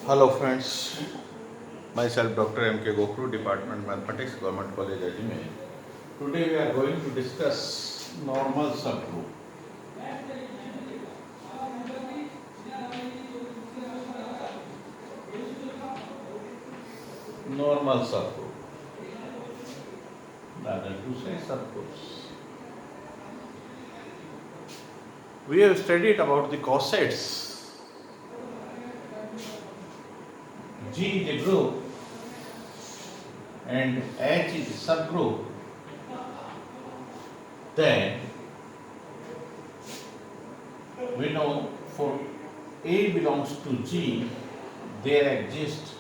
Hello friends, myself Dr. M.K. Gokru, Department Mathematics, Government College Ajmer. Today we are going to discuss normal subgroup. Normal subgroup, rather to say subgroups. We have studied about the cosets. G is a group and H is a subgroup. Then we know for A belongs to G, there exists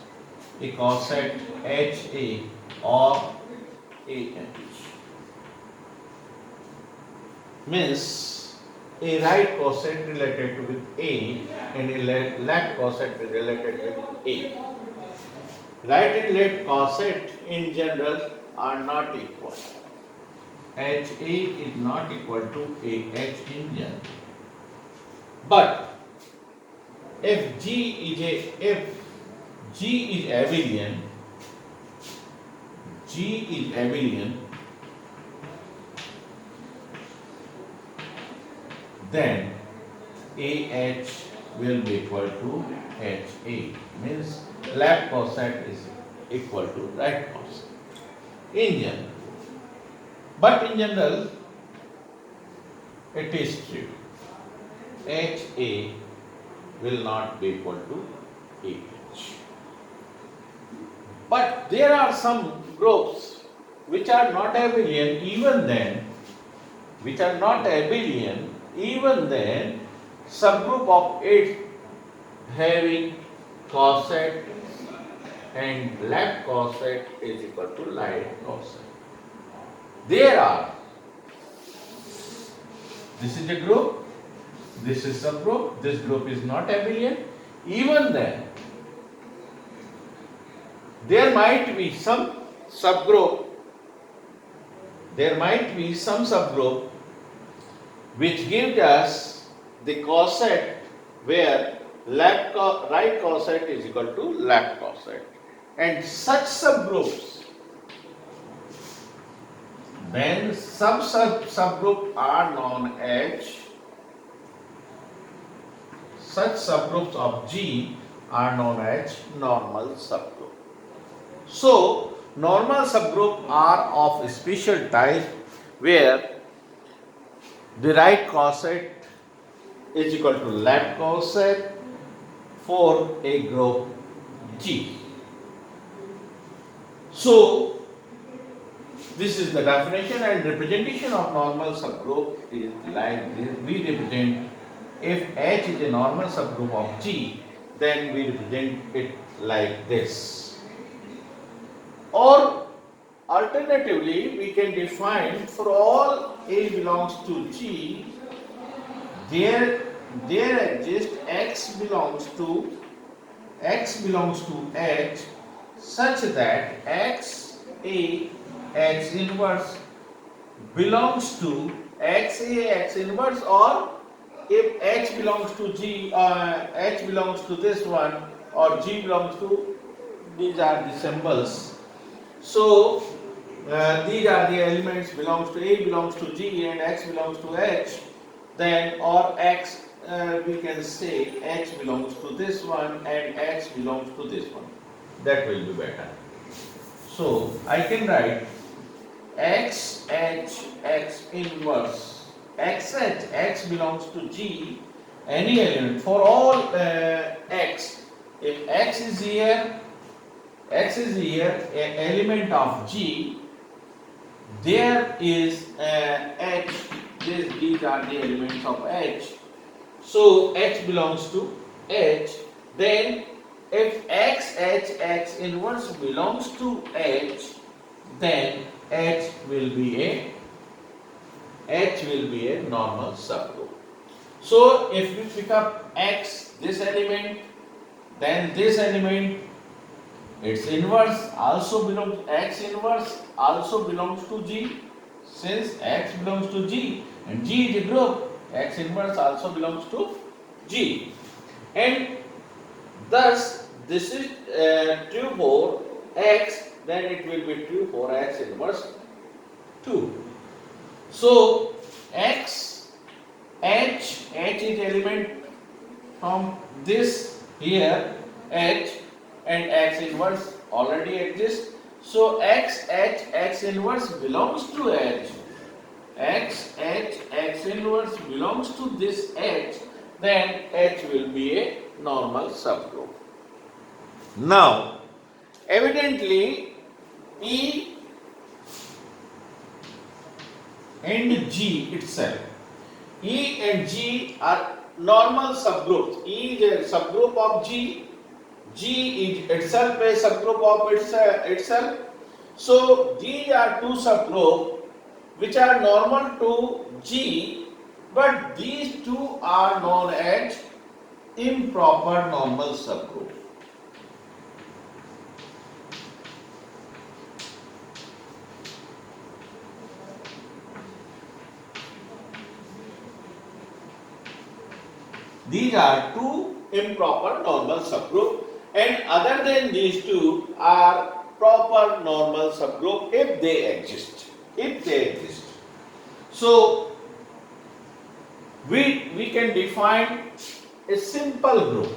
a coset HA or AH. Means a right coset related with A and a left coset related with A. Right and left coset in general are not equal. HA is not equal to AH in general. But if if G is abelian, G is abelian, then AH will be equal to HA. Means left coset is equal to right coset in general. But in general, it is true. HA will not be equal to AH. But there are some groups which are not abelian even then, subgroup of it having coset and left coset is equal to right coset. There are, this is a group, this is subgroup, this group is not abelian. Even then, there might be some subgroup, which gives us the coset where right coset is equal to left coset. And such subgroups, then subgroup are known as, such subgroups of G are known as normal subgroup. So, normal subgroup are of a special type where the right coset is equal to left coset for a group G. So, this is the definition and representation of normal subgroup is like this. We represent, if H is a normal subgroup of G, then we represent it like this. Or alternatively, we can define for all A belongs to G, there exists X belongs to H such that X inverse belongs to X inverse, or if H belongs to G, H belongs to this one, or G belongs to, these are the symbols. So these are the elements belongs to A belongs to G and X belongs to H, then or X we can say H belongs to this one and X belongs to this one. That will be better. So I can write X inverse X belongs to G, any element for all X. If X is here, an element of G, there is H, these are the elements of H. So H belongs to H. Then if X inverse belongs to H, then H will be a normal subgroup. So if we pick up X, this element, then this element, its inverse also belongs, X inverse also belongs to G. Since X belongs to G and G is a group, X inverse also belongs to G. And thus this is true for x, then it will be true for x inverse 2. So x, h is element from this here, h and x inverse already exists. So x, h, x inverse belongs to h. X, h, x inverse belongs to this h, then h will be a normal subgroup. Now, evidently, E and G itself. E and G are normal subgroups. E is a subgroup of G. G is itself a subgroup of itself. So these are two subgroups which are normal to G, but these two are known as improper normal subgroup. These are two improper normal subgroup, and other than these two are proper normal subgroup if they exist. If they exist. So we can define a simple group.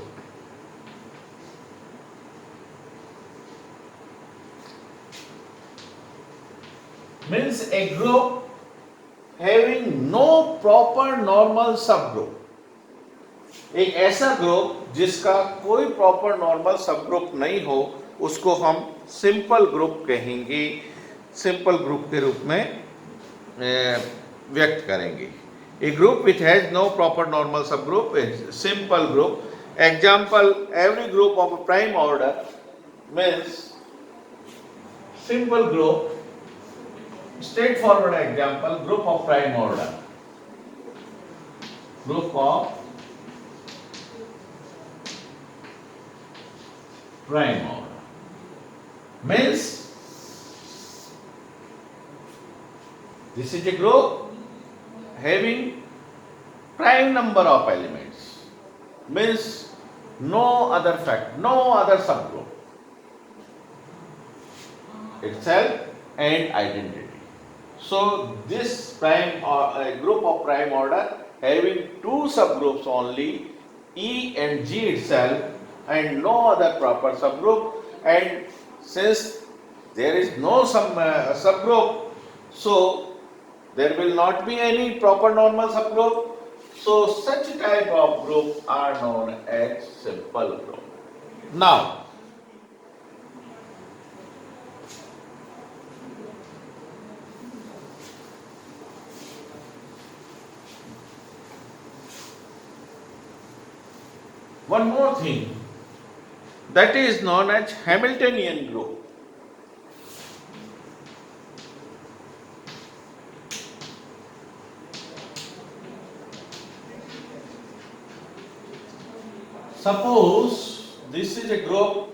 Means a group having no proper normal subgroup. एक ऐसा group जिसका कोई proper normal सब group नहीं हो उसको हम simple group कहेंगे, सिंपल ग्रुप के रूप में व्यक्त करेंगे. A group which has no proper normal subgroup is simple group. Example, every group of a prime order means simple group. Straightforward example, group of prime order, group of prime order means this is a group having prime number of elements, means no other fact, no other subgroup itself and identity. So this prime or a group of prime order having two subgroups only, E and G itself, and no other proper subgroup, and since there is no subgroup, so there will not be any proper normal subgroup. So such type of group are known as simple group. Now one more thing, that is known as Hamiltonian group. Suppose this is a group,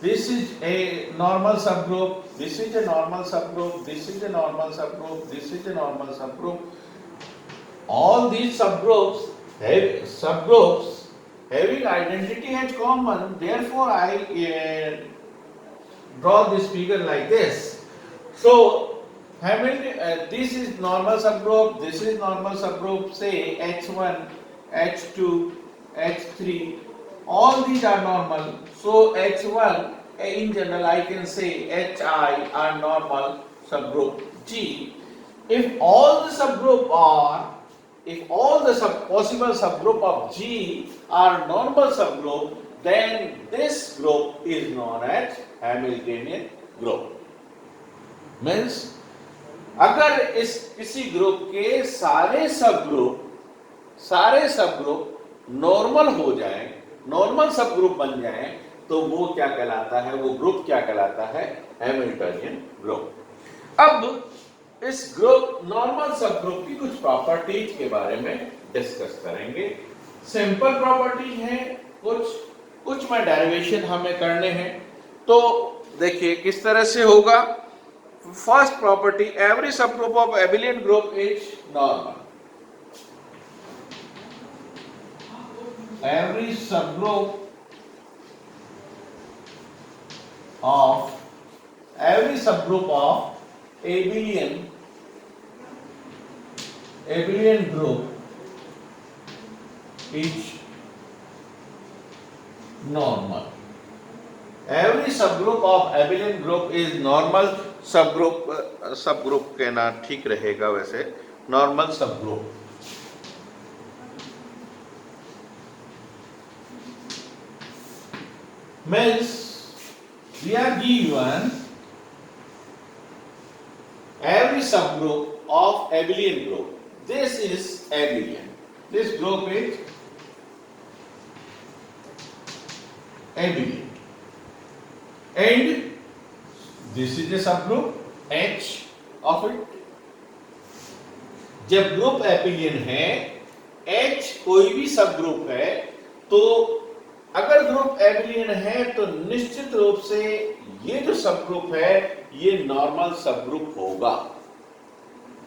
this is a normal subgroup, this is a normal subgroup, this is a normal subgroup, this is a normal subgroup. All these subgroups having identity as common, therefore I draw this figure like this. So this is normal subgroup, this is normal subgroup, say H1, H2, H3, all these are normal. So H1 in general I can say HI are normal subgroup G. If all the subgroup are, if all the possible subgroup of G are normal subgroup, then this group is known as Hamiltonian group. Means अगर इस किसी group के सारे subgroup normal हो जाएं, normal subgroup बन जाएं, तो वो क्या कहलाता है, वो ग्रुप क्या कहलाता है, हैमिल्टनियन ग्रुप. अब इस ग्रुप नॉर्मल सबग्रुप की कुछ प्रॉपर्टीज के बारे में डिस्कस करेंगे. सिंपल प्रॉपर्टीज हैं, कुछ में डेरिवेशन हमें करने हैं. तो देखिए किस तरह से होगा. First property, every subgroup of abelian group is normal. Every subgroup of every subgroup of abelian group is normal. Every subgroup of abelian group is normal subgroup. Subgroup कहना ठीक रहेगा वैसे, normal subgroup. Means we are given every subgroup of abelian group. This is abelian. This group is abelian. And this is a subgroup H of it. जब group एबिलियन है, H कोई भी subgroup है, तो अगर ग्रुप एबिलियन है तो निश्चित रूप से ये जो सबग्रुप है ये नॉर्मल सबग्रुप होगा.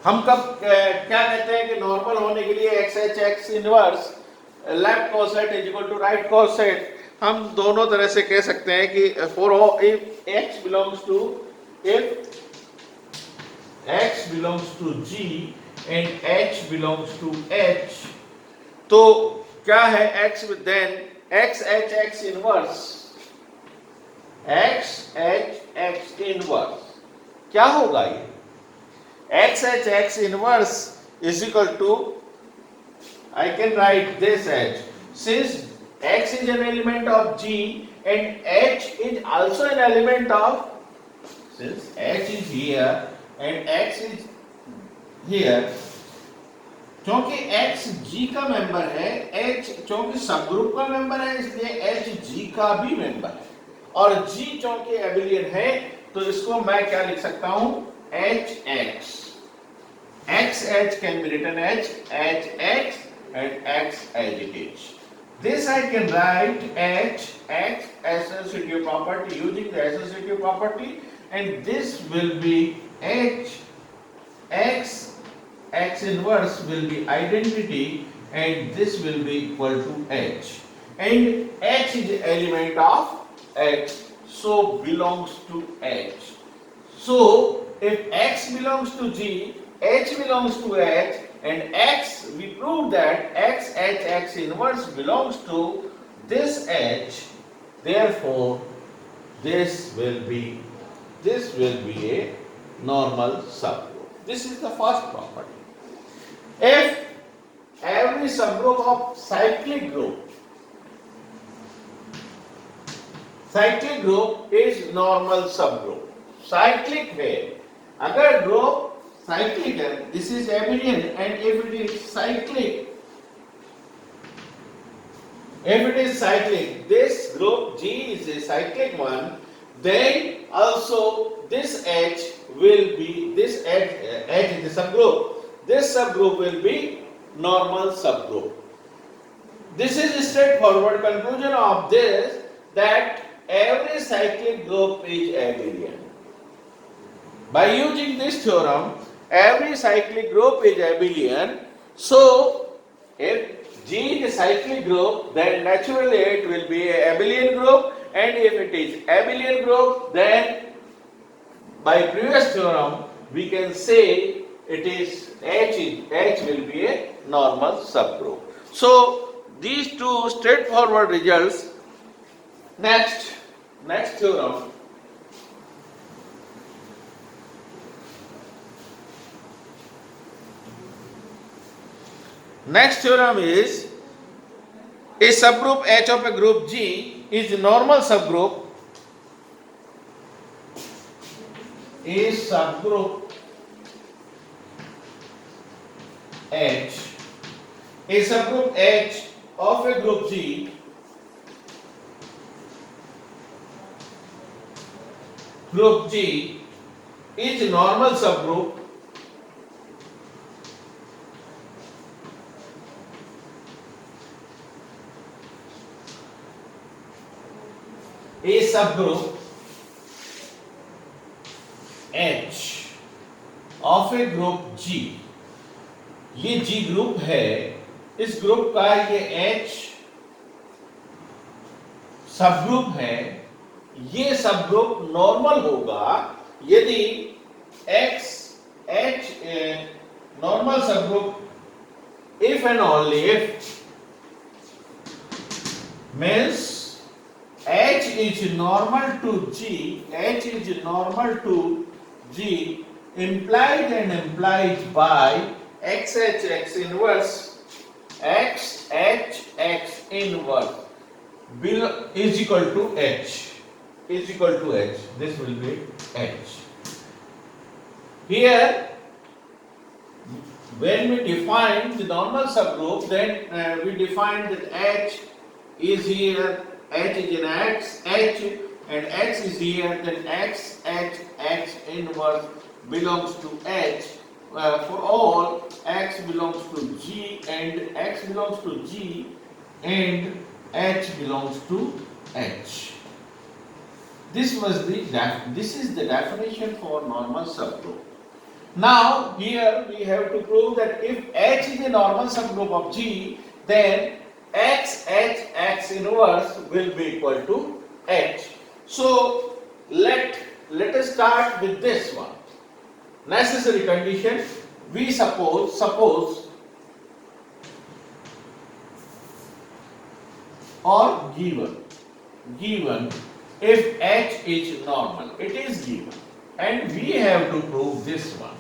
हम कब क्या कहते हैं कि नॉर्मल होने के लिए x h x inverse left coset is equal to right coset. हम दोनों तरह से कह सकते हैं कि for if x belongs to G and h belongs to H, तो क्या है x then x h x inverse क्या होगा? ये x h x इनवर्स is equal to, I can write this as, since x is an element of G and h is also an element of, since h is here and x is here, क्योंकि x G का member है, h क्योंकि subgroup का member है इसलिए h G का भी member है, और G क्योंकि एबिलियन है तो इसको मैं क्या लिख सकता हूं? h x. x h can be written as h x and x as it is. This I can write h x associative property using the associative property, and this will be h x x inverse will be identity, and this will be equal to h, and h is the element of x, so belongs to h. So if x belongs to G, h belongs to h, and x, we prove that x h x inverse belongs to this h, therefore this will be a normal subgroup. This is the first property. If every subgroup of cyclic group is normal subgroup, cyclic है, अगर group cyclic है, this is abelian, and if it is cyclic, this group G is a cyclic one, then also this H will be, this H is a subgroup, this subgroup will be normal subgroup. This is a straightforward conclusion of this, that every cyclic group is abelian. By using this theorem, every cyclic group is abelian. So if G is a cyclic group, then naturally it will be an abelian group, and if it is abelian group, then by previous theorem we can say it is H will be a normal subgroup. So these two straightforward results. Next theorem. Next theorem is a subgroup H of a group G is a normal subgroup. A subgroup H, a subgroup H of a group G is a normal subgroup a subgroup H of a group G. ये G group है, इस group का ये H सब group है, ये सब group normal होगा यदि x h नॉर्मल सब group if and only if means h is normal to g, h is normal to g implied and implied by x h x inverse x h x inverse is equal to h, is equal to h. This will be h. Here when we define the normal subgroup, then we define that h is here, h is in x, h and x is here, then x h x inverse belongs to h for all x belongs to g and x belongs to g and h belongs to h. This is the definition for normal subgroup. Now here we have to prove that if h is a normal subgroup of g, then x h x inverse will be equal to h. So let us start with this one. Necessary condition, we suppose or given if h is normal, it is given and we have to prove this one.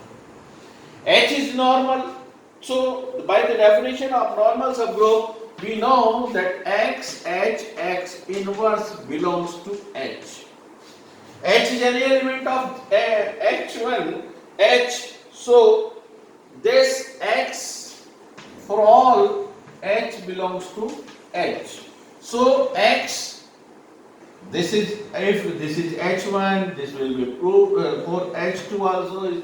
H is normal, so by the definition of normal subgroup we know that x h x inverse belongs to h. H is any element of h1 h, so this x for all h belongs to h. So x, this is if this is h1, this will be proved for h2 also,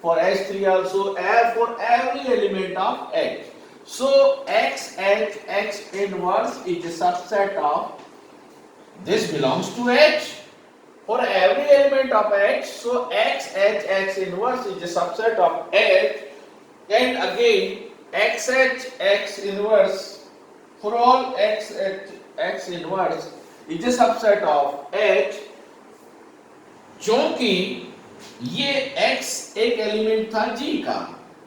for h3 also, and for every element of h. So x h x inverse is a subset of, this belongs to h for every element of h. So x h x inverse is a subset of h, and again x h x inverse for all x h x inverse is a subset of h. क्योंकि ये x एक element था g का,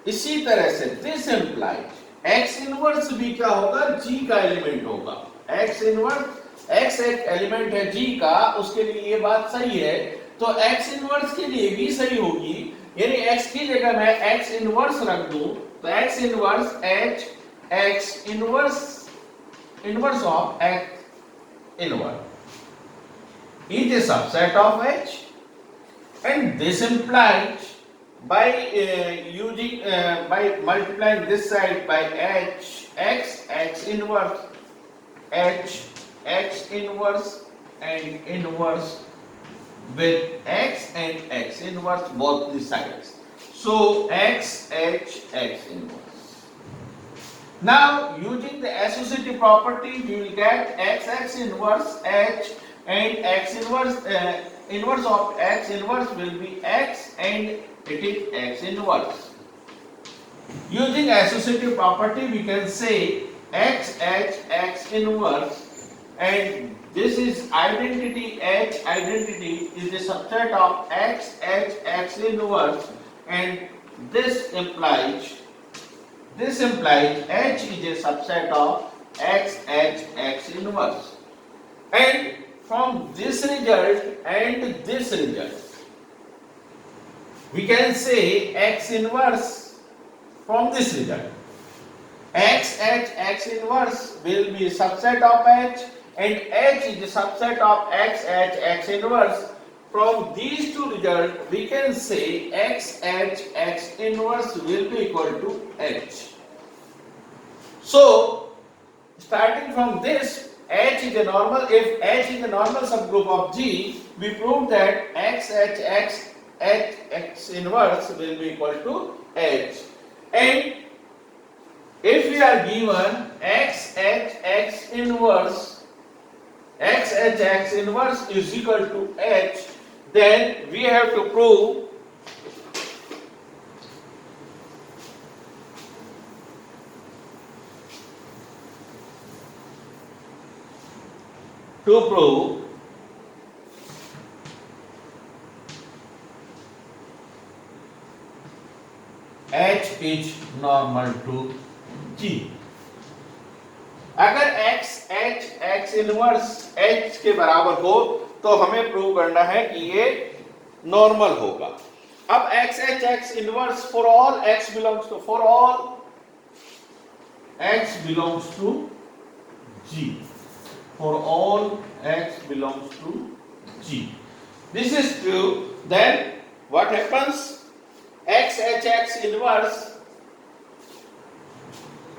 इसी तरह से this implies x inverse भी क्या होगा, g का एलिमेंट होगा. x इनवर्स x एक एलिमेंट है g का, उसके लिए ये बात सही है, तो x इनवर्स के लिए भी सही होगी. यानी x की जगह मैं x इनवर्स रख दूं तो x inverse h x inverse of x inverse is a subset of h, and this implies by by multiplying this side by h x x inverse h x inverse and inverse with x and x inverse both the sides. So x h x inverse. Now using the associative property we will get x x inverse h and x inverse inverse of x inverse will be x and it is x inverse. Using associative property we can say x h x inverse, and this is identity h identity is a subset of x h x inverse, and this implies h is a subset of x h x inverse. And from this result and this result we can say x inverse from this result. X h x inverse will be a subset of h, and h is a subset of x h x inverse. From these two results we can say x h x inverse will be equal to h. So starting from this, h is a normal, if h is a normal subgroup of g, we prove that x h x h x inverse will be equal to h. And if we are given x h x inverse is equal to h, then we have to prove H is normal to G. अगर x inverse h के बराबर हो तो हमें prove करना है कि ये नॉर्मल होगा. अब x inverse for all x belongs to G. For all x belongs to G. This is true. Then what happens? x inverse,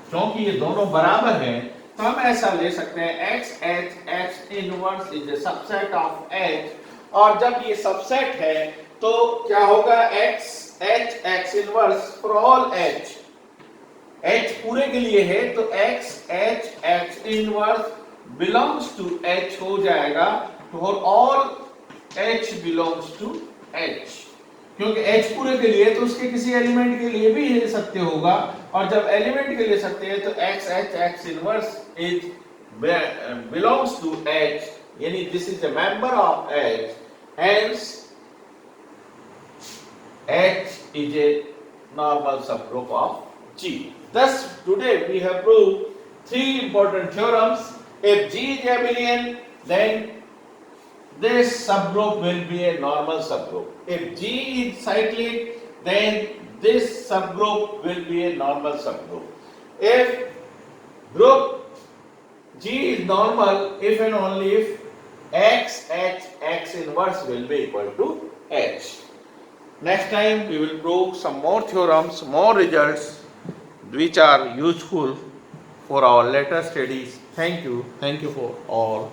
क्योंकि ये दोनों बराबर हैं तो हम ऐसा ले सकते हैं x इनवर्स is a subset of h. और जब ये सबसेट है तो क्या होगा? x inverse for all h पूरे के लिए है तो x inverse belongs to H हो जाएगा for all H belongs to H. क्योंकि H पूरे के लिए तो उसके किसी एलिमेंट के लिए भी ले सकते होगा और जब एलिमेंट के लिए सकते हैं तो x इनवर्स इज belongs to H, यानी this is a member of H, hence H is a normal subgroup of G. Thus today we have proved three important theorems. If G is abelian, then this subgroup will be a normal subgroup. If G is cyclic, then this subgroup will be a normal subgroup. If group G is normal, if and only if x inverse will be equal to H. Next time we will prove some more theorems, more results which are useful for our later studies. Thank you for all.